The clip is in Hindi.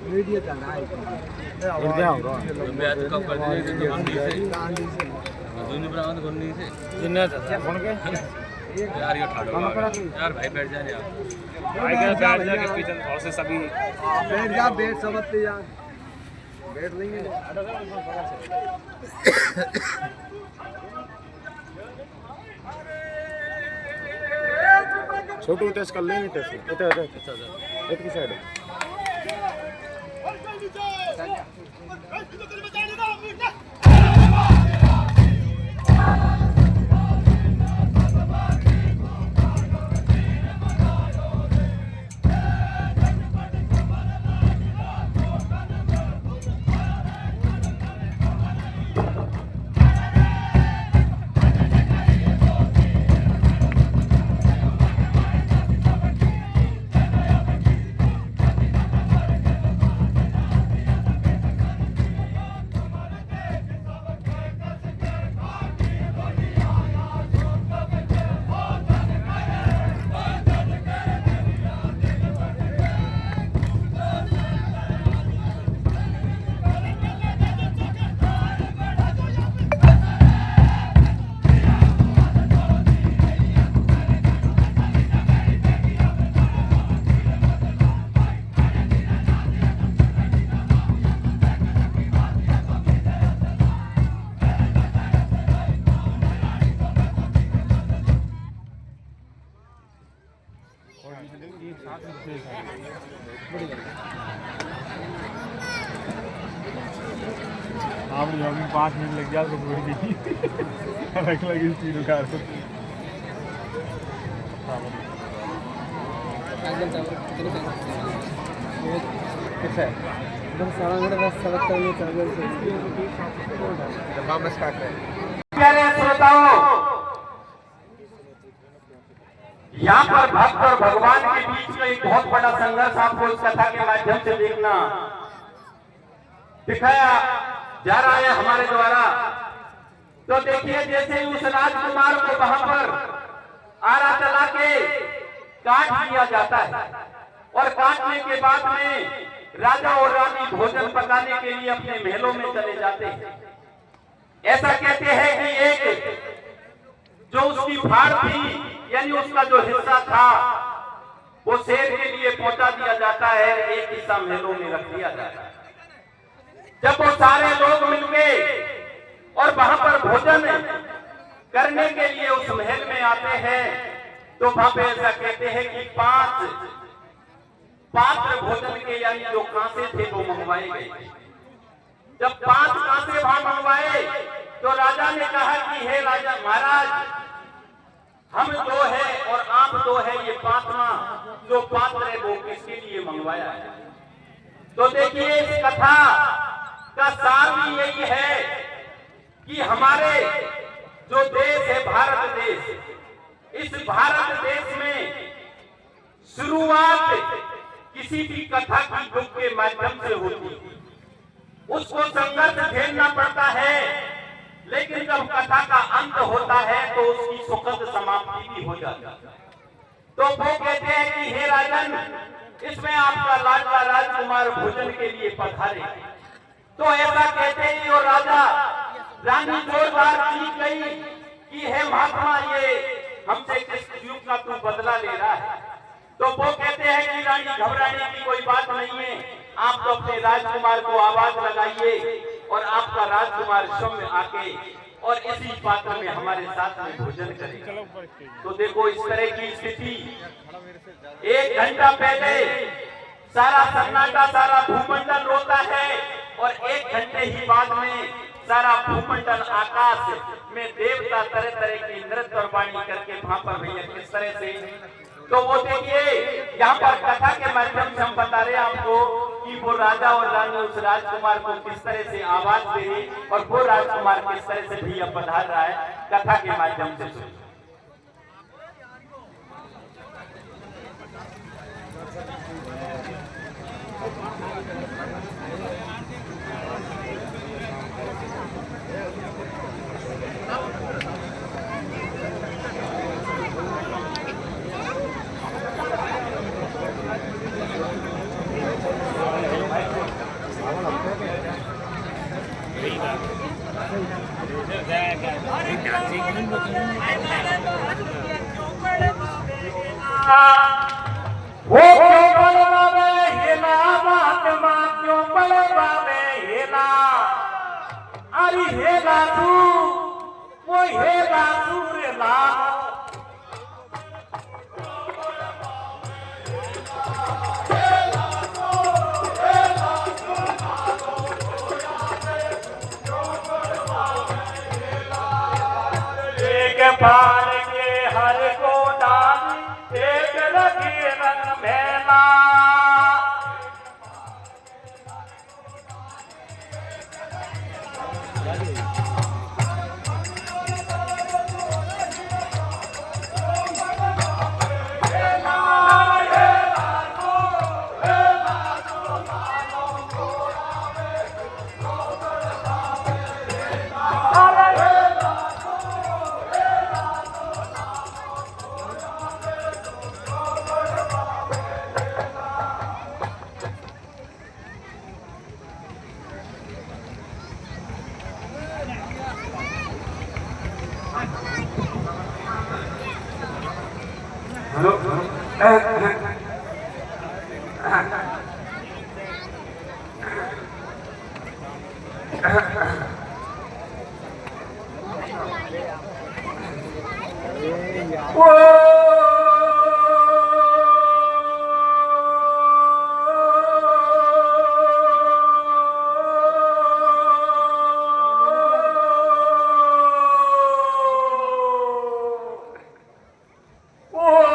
वीडियो चल रहा है इंडिया हो रहा है बैच कब कर दिए मंडी से दोनों बराबर करनी से जिन्ना कौन के यार ये ठाड़ो यार भाई बैठ जा यार भाई का बैठ जा के पीछे और से सभी बैठ जा बैठ समझते यार बैठ लेंगे छोटू टेस्ट कर लेंगे टेस्ट इधर इधर एक की साइड आप जॉगिंग 5 मिनट लग गया तो थोड़ी गई अलग लगी इस तीनों कार को कितना एकदम सारा मेरा बस सबक करने चल गए जब बस काट रहे प्यारे श्रोताओं, यहाँ पर भक्त और भगवान के बीच में एक बहुत बड़ा संघर्ष आपको इस कथा के माध्यम से देखना दिखाया जा रहा है हमारे द्वारा। तो देखिए, जैसे ही उस राजकुमार को वहां पर आरा चला के काट दिया जाता है और काटने के बाद में राजा और रानी भोजन पकाने के लिए अपने महलों में चले जाते हैं। ऐसा कहते हैं कि एक जो उसकी फाड़ थी, यानी उसका जो हिस्सा था, वो शेर के लिए पहुंचा दिया जाता है, एक हिस्सा महलों में रख दिया जाता है। जब वो सारे लोग मिलके और वहां पर भोजन करने के लिए उस महल में आते हैं, तो वहां पे ऐसा कहते हैं कि 5 पात्र भोजन के, यानी जो कांसे थे, वो मंगवाए गए। जब 5 कांसे वहां मंगवाए तो राजा ने कहा कि हे राजा महाराज, हम 2 है और आप 2 है, ये 5वां जो पात्र है वो किसके लिए मंगवाया है? तो देखिए, इस कथा का सार भी यही है कि हमारे जो देश है भारत देश, इस भारत देश में शुरुआत किसी भी कथा की दुख के माध्यम से होती है। उसको संघर्ष झेलना पड़ता है, लेकिन जब कथा का अंत होता है तो उसकी सुखद समाप्ति भी हो जाती है। तो वो कहते हैं कि हे राजन, इसमें आपका लाडला राजकुमार भोजन के लिए पधारे। तो ऐसा कहते ही और राजा रानी जोरदार चीख गई कि हे महात्मा, ये हमसे किस युग का तू बदला ले रहा है? तो वो कहते हैं कि रानी, घबराने की कोई बात नहीं है, आप तो अपने राजकुमार को आवाज लगाइए और आपका राजकुमार स्वयं आके और इसी पात्र में हमारे साथ में भोजन करेगा। तो देखो, इस तरह की स्थिति 1 घंटा पहले सारा सन्नाटा, सारा भूमंडल रोता है और 1 घंटे ही बाद में सारा भूमंडल आकाश में देवता तरह तरह की नृत्य और वाणी करके वहां पर भैया किस तरह से। तो वो देखिए, यहाँ पर कथा के माध्यम से हम बता रहे हैं आपको कि वो राजा और रानी उस राजकुमार को किस तरह से आवाज दे रही और वो राजकुमार किस तरह से भैया पधार रहा है, कथा के माध्यम से सुनिए। वो क्यों बलवावे हेला महात्मा क्यों बलवावे हेला अरे हेला तू वो हेला तू रे लाल एक बार के हर को डाल एक लगी रंग मेला Oh